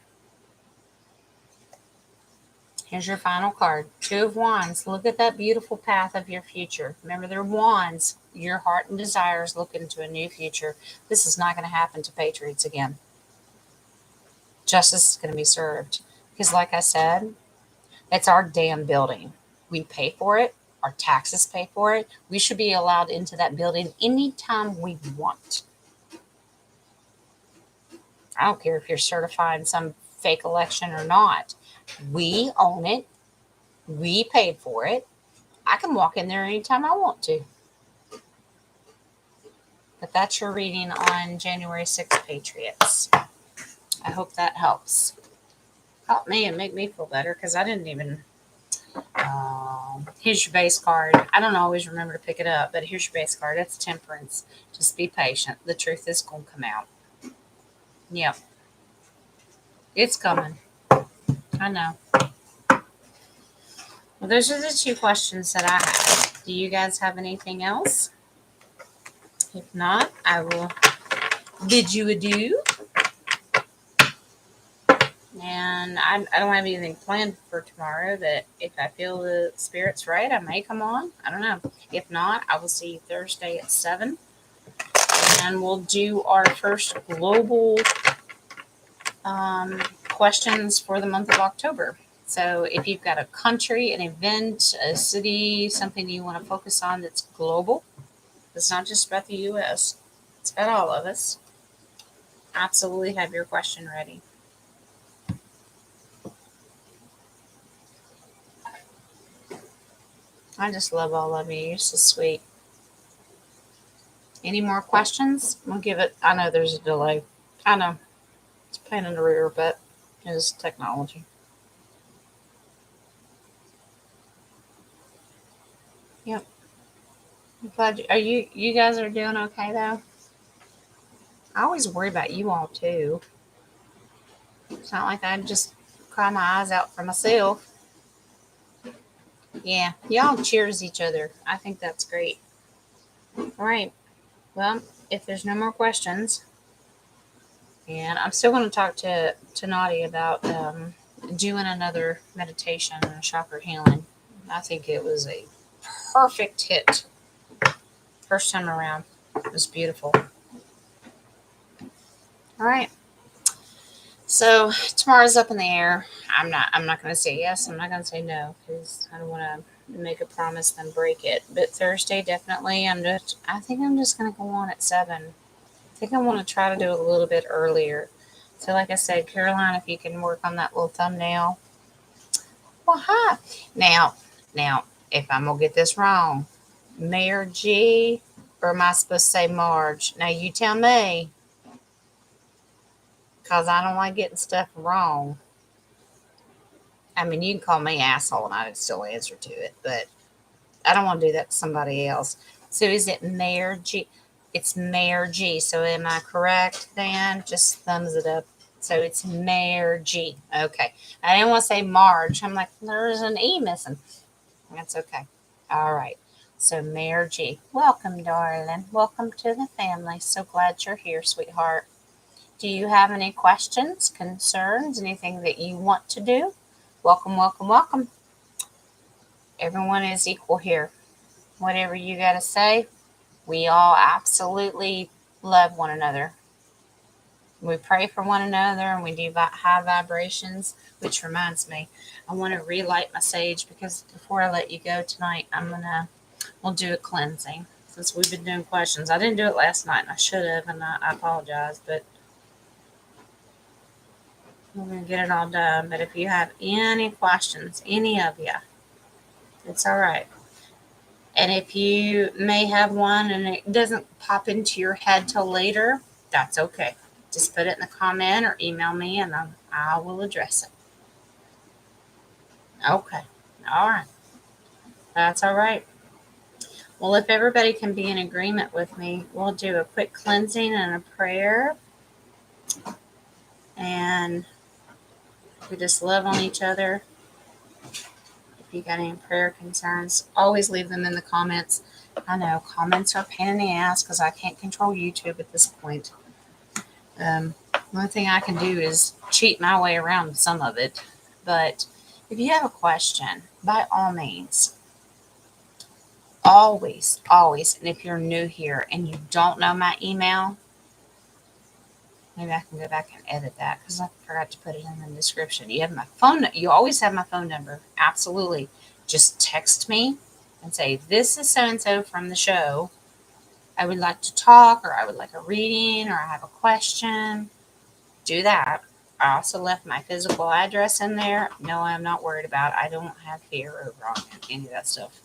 A: Here's your final card. Two of Wands. Look at that beautiful path of your future. Remember, they're wands. Your heart and desires look into a new future. This is not going to happen to Patriots again. Justice is going to be served. Because like I said, it's our damn building. We pay for it. Our taxes pay for it. We should be allowed into that building anytime we want. I don't care if you're certifying some fake election or not. We own it. We paid for it. I can walk in there anytime I want to. But that's your reading on January 6th, Patriots. I hope that helps. Help me and make me feel better because I didn't even... here's your base card. I don't always remember to pick it up, but here's your base card. It's Temperance. Just be patient. The truth is going to come out. Yep. It's coming. I know. Well, those are the two questions that I have. Do you guys have anything else? If not, I will bid you adieu. And I don't have anything planned for tomorrow, but if I feel the spirit's right, I may come on. I don't know. If not, I will see you Thursday at 7. And we'll do our first global questions for the month of October. So if you've got a country, an event, a city, something you want to focus on that's global, it's not just about the U.S., it's about all of us. Absolutely have your question ready. I just love all of you. You're so sweet. Any more questions? We'll give it. I know there's a delay. I know. It's a pain in the rear, but it's technology. Yep. I'm glad you guys are doing okay though. I always worry about you all too. It's not like I just cry my eyes out for myself. Yeah, y'all cheers each other. I think that's great. All right. Well, if there's no more questions, and I'm still going to talk to Nadia about doing another meditation and chakra healing. I think it was a perfect hit first time around. It was beautiful. All right. So tomorrow's up in the air. I'm not going to say yes. I'm not going to say no because I don't want to make a promise then break it. But Thursday definitely. I think I'm just going to go on at 7. I think I want to try to do it a little bit earlier. So like I said, Caroline, if you can work on that little thumbnail. Well, hi. Now, if I'm gonna get this wrong, Mayor G, or am I supposed to say Marge? Now you tell me, cause I don't like getting stuff wrong. I mean, you can call me asshole, and I'd still answer to it, but I don't want to do that to somebody else. So is it Mayor G? It's Mayor G. So am I correct, Dan? Just thumbs it up. So it's Mayor G. Okay. I didn't want to say Marge. I'm like, there's an E missing. That's okay. All right. So, Mayor G, welcome, darling. Welcome to the family. So glad you're here, sweetheart. Do you have any questions, concerns, anything that you want to do? Welcome, welcome, welcome. Everyone is equal here. Whatever you got to say, we all absolutely love one another. We pray for one another and we do high vibrations, which reminds me, I want to relight my sage because before I let you go tonight, we'll do a cleansing since we've been doing questions. I didn't do it last night and I should have, and I apologize, but we're going to get it all done. But if you have any questions, any of you, it's all right. And if you may have one and it doesn't pop into your head till later, that's okay. Just put it in the comment or email me and I will address it. Okay. All right. That's all right. Well, if everybody can be in agreement with me, we'll do a quick cleansing and a prayer. And we just love on each other. If you got any prayer concerns, always leave them in the comments. I know comments are a pain in the ass because I can't control YouTube at this point. One thing I can do is cheat my way around some of it. But if you have a question, by all means, always, and if you're new here and you don't know my email, maybe I can go back and edit that because I forgot to put it in the description. You have my phone. You always have my phone number. Absolutely. Just text me and say, this is so-and-so from the show. I would like to talk, or I would like a reading, or I have a question. Do that. I also left my physical address in there. No, I'm not worried about it. I don't have fear over on any of that stuff.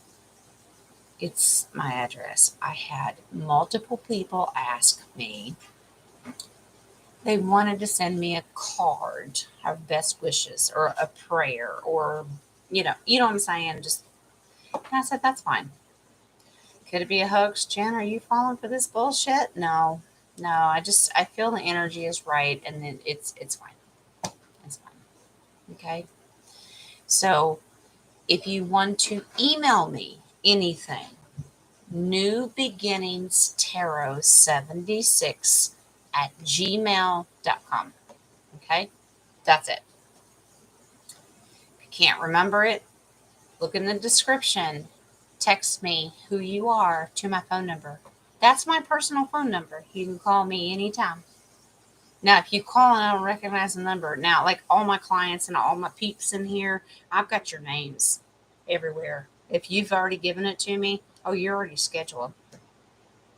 A: It's my address. I had multiple people ask me. They wanted to send me a card of best wishes or a prayer or, you know what I'm saying? Just, and I said, that's fine. Could it be a hoax? Jen, are you falling for this bullshit? No, I feel the energy is right and then it's fine. It's fine. Okay. So if you want to email me anything, newbeginningstarot76@gmail.com. Okay? That's it. If you can't remember it, look in the description. Text me who you are to my phone number. That's my personal phone number. You can call me anytime. Now, if you call and I don't recognize the number, now, like all my clients and all my peeps in here, I've got your names everywhere. If you've already given it to me, oh, you're already scheduled.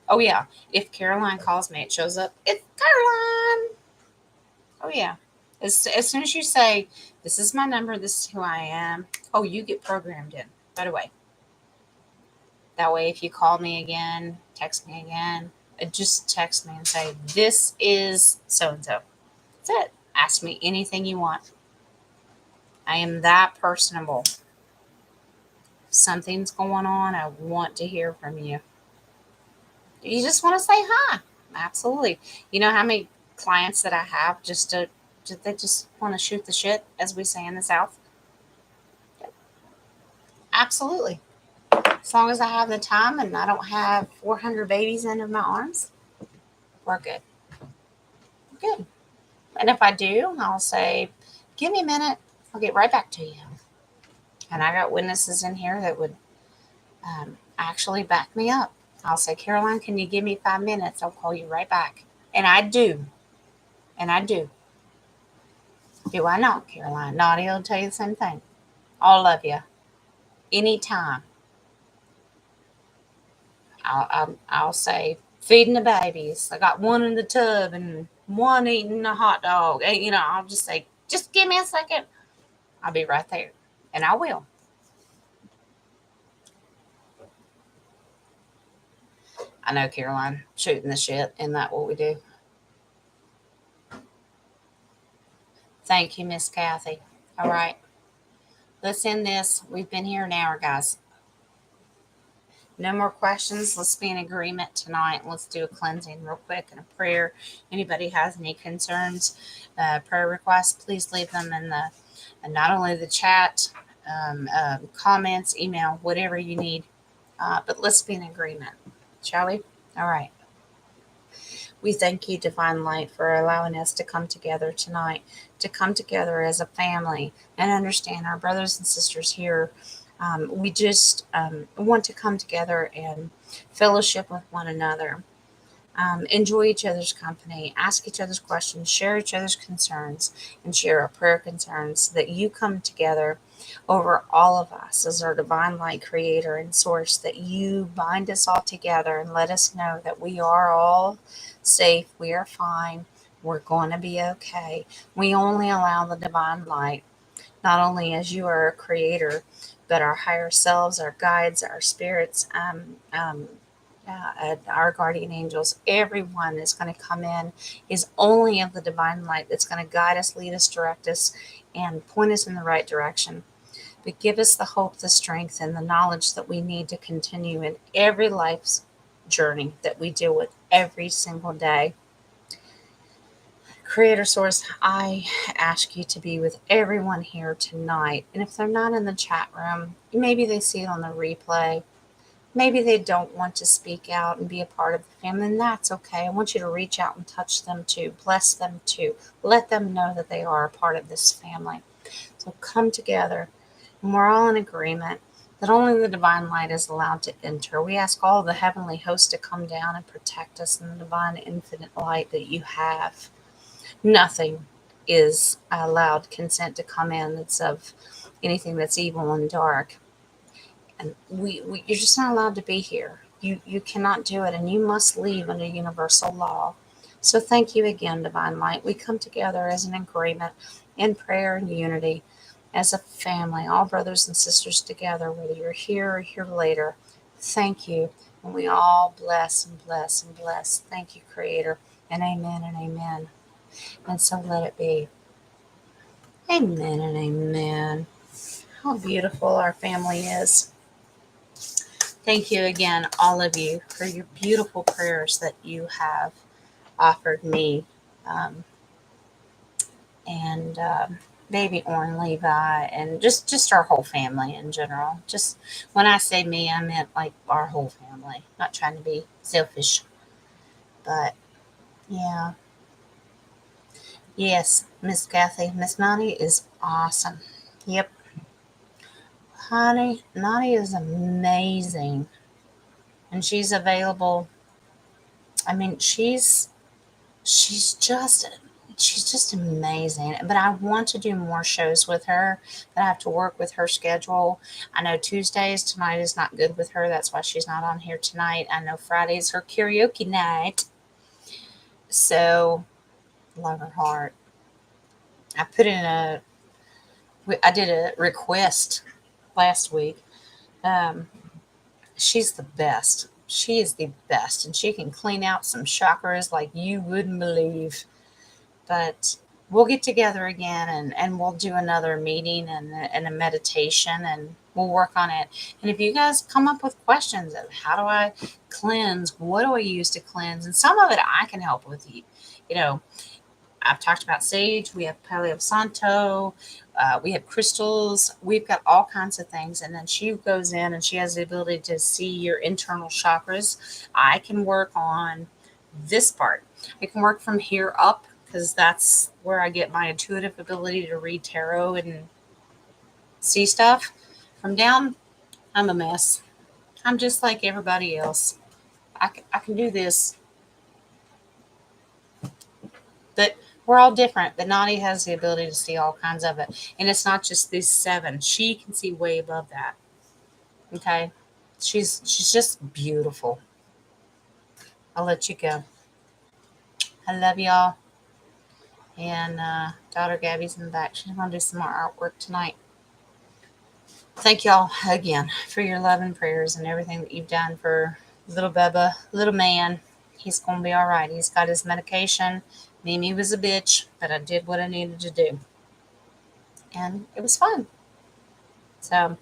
A: Oh, yeah. If Caroline calls me, it shows up. It's Caroline. Oh, yeah. As soon as you say, this is my number, this is who I am, oh, you get programmed in right away. That way, if you call me again, text me again, just text me and say, this is so-and-so. That's it. Ask me anything you want. I am that personable. If something's going on, I want to hear from you. You just want to say hi. Absolutely. You know how many clients that I have they just want to shoot the shit, as we say in the South? Absolutely. As long as I have the time and I don't have 400 babies under my arms, we're good. We're good. And if I do, I'll say, give me a minute. I'll get right back to you. And I got witnesses in here that would actually back me up. I'll say, Caroline, can you give me 5 minutes? I'll call you right back. And I do. And I do. Do I not, Caroline? Nadia will tell you the same thing. All of you. Anytime. I'll say, feeding the babies. I got one in the tub and one eating a hot dog. I'll just say, just give me a second. I'll be right there. And I will. I know, Caroline, shooting the shit. Isn't that what we do? Thank you, Miss Kathy. All right. Let's end this. We've been here an hour, guys. No more questions. Let's be in agreement tonight. Let's do a cleansing real quick and a prayer. Anybody has any concerns, prayer requests, please leave them in the, and not only the chat, comments, email, whatever you need. But let's be in agreement, shall we? All right. We thank you, Divine Light, for allowing us to come together tonight, to come together as a family and understand our brothers and sisters here. We just want to come together and fellowship with one another, enjoy each other's company, ask each other's questions, share each other's concerns, and share our prayer concerns, so that you come together over all of us as our divine light creator and source, that you bind us all together and let us know that we are all safe, we are fine, we're going to be okay. We only allow the divine light, not only as you are a creator, but our higher selves, our guides, our spirits, our guardian angels, everyone is going to come in, is only of the divine light that's going to guide us, lead us, direct us, and point us in the right direction. But give us the hope, the strength, and the knowledge that we need to continue in every life's journey that we deal with every single day. Creator Source, I ask you to be with everyone here tonight. And if they're not in the chat room, maybe they see it on the replay. Maybe they don't want to speak out and be a part of the family, and that's okay. I want you to reach out and touch them too, bless them too. Let them know that they are a part of this family. So come together, and we're all in agreement that only the divine light is allowed to enter. We ask all the heavenly hosts to come down and protect us in the divine infinite light that you have. Nothing is allowed consent to come in that's of anything that's evil and dark. And you're just not allowed to be here. You cannot do it, and you must leave under universal law. So thank you again, Divine Light. We come together as an agreement in prayer and unity as a family, all brothers and sisters together, whether you're here or here later. Thank you. And we all bless and bless and bless. Thank you, Creator. And amen and amen. And so let it be. Amen and amen. How beautiful our family is. Thank you again, all of you, for your beautiful prayers that you have offered me, and baby Orrin Levi, and just our whole family in general. Just when I say me, I meant like our whole family. Not trying to be selfish, but yeah. Yes, Miss Kathy, Miss Nani is awesome. Yep, honey, Nani is amazing, and she's available. I mean, she's just amazing. But I want to do more shows with her, but I have to work with her schedule. I know Tuesdays tonight is not good with her, that's why she's not on here tonight. I know Friday's her karaoke night, so love her heart. I did a request last week. She's the best. She is the best, and she can clean out some chakras like you wouldn't believe. But we'll get together again, and we'll do another meeting and a meditation, We'll work on it. And if you guys come up with questions of how do I cleanse, what do I use to cleanse, and some of it I can help with you. You know, I've talked about sage. We have Palo Santo. We have crystals. We've got all kinds of things. And then she goes in and she has the ability to see your internal chakras. I can work on this part. I can work from here up because that's where I get my intuitive ability to read tarot and see stuff. From down, I'm a mess. I'm just like everybody else. I can do this, but we're all different. But Nadi has the ability to see all kinds of it. And it's not just these seven. She can see way above that. Okay? She's just beautiful. I'll let you go. I love y'all. And daughter Gabby's in the back. She's gonna do some more artwork tonight. Thank y'all again for your love and prayers and everything that you've done for little Bubba, little man. He's gonna be all right. He's got his medication. Mimi was a bitch, but I did what I needed to do. And it was fun. So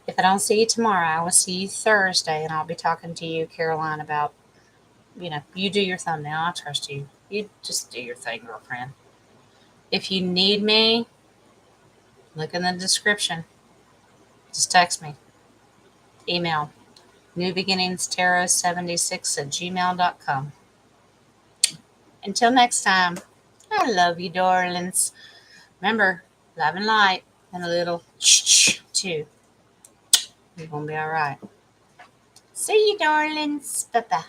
A: if I don't see you tomorrow, I will see you Thursday, and I'll be talking to you, Caroline, about, you do your thumbnail. I trust you. You just do your thing, girlfriend. If you need me, look in the description. Just text me. Email newbeginningstarot76@gmail.com. Until next time, I love you, darlings. Remember, love and light, and a little too. You're going to be all right. See you, darlings. Bye-bye.